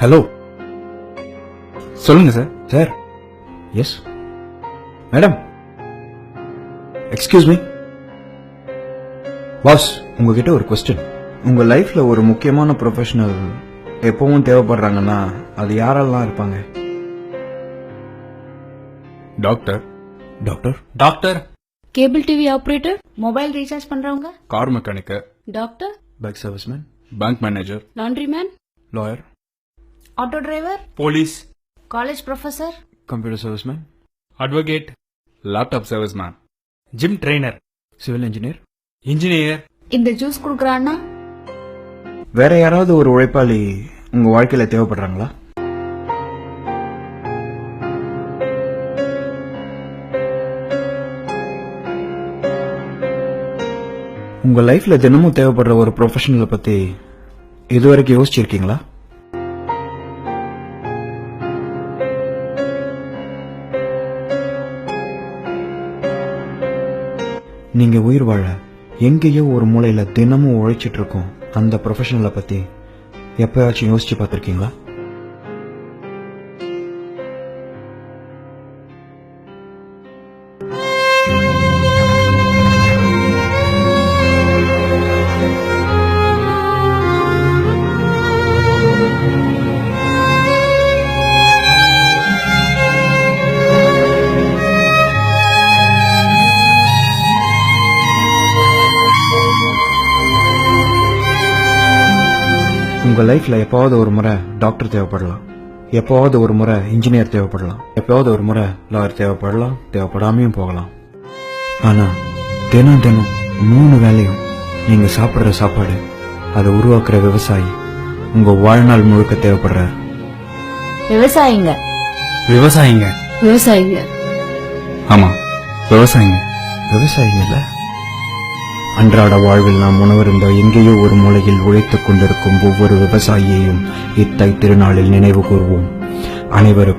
Hello, சொல்லுங்க sir. Sir, yes madam, excuse me. Boss, உங்ககிட்ட ஒரு கொஸ்டின். உங்க லைஃப்ல ஒரு முக்கியமான ப்ரொஃபஷனல் எப்பவும் தேவைப்படுறாங்கன்னா அது யாரெல்லாம் இருப்பாங்க? Doctor. Doctor doctor, cable TV operator, mobile recharge பண்றவங்க, கார் மெக்கானிக்கர், doctor, bike serviceman, bank manager, laundry man, lawyer, auto driver, police, college professor, computer serviceman, advocate, laptop serviceman, gym trainer, civil engineer. Engineer. இந்த juice குடுக்கறான்னா வேற யாராவது ஒரு உழைப்பாளி உங்க வாழ்க்கையில தேவைப்படுறாங்களா? உங்க லைஃப்ல தினமும் தேவைப்படுற ஒரு ப்ரொஃபஷனலை பத்தி இதுவரைக்கும் யோசிச்சிருக்கீங்களா? நீங்க உயிர் வாழ எங்கேயோ ஒரு மூலையில தினமும் உழைச்சிட்டு இருக்கோம் அந்த ப்ரொஃபஷனலை பத்தி எப்பயாச்சும் யோசிச்சு பார்த்திருக்கீங்களா? உங்க லைஃப்ல எப்பாவது ஒரு முறை டாக்டர் தேவைப்படலாம், எப்பாவது ஒரு முறை இன்ஜினியர் தேவைப்படலாம், எப்பாவது ஒரு முறை லாயர் தேவைப்படலாம், தேவைப்படாமையும் போகலாம். ஆனா தினம் தினம் 3 வேளையும் நீங்க சாப்பிடுற சாப்பாடு, அதை உருவாக்குற விவசாயி உங்க வாழ்நாள் முழுக்க தேவைப்படுறார். விவசாயிங்க, விவசாயிங்க. விவசாயிங்க, ஆமா, விவசாயிங்க. விவசாயிங்க இல்ல, அன்றாட வாழ்வில் நாம் உணவருந்த எங்கேயோ ஒரு மூலையில் உழைத்துக் கொண்டிருக்கும் ஒவ்வொரு விவசாயியையும் இத்தை திருநாளில் நினைவு கூர்வோம். அனைவருக்கும்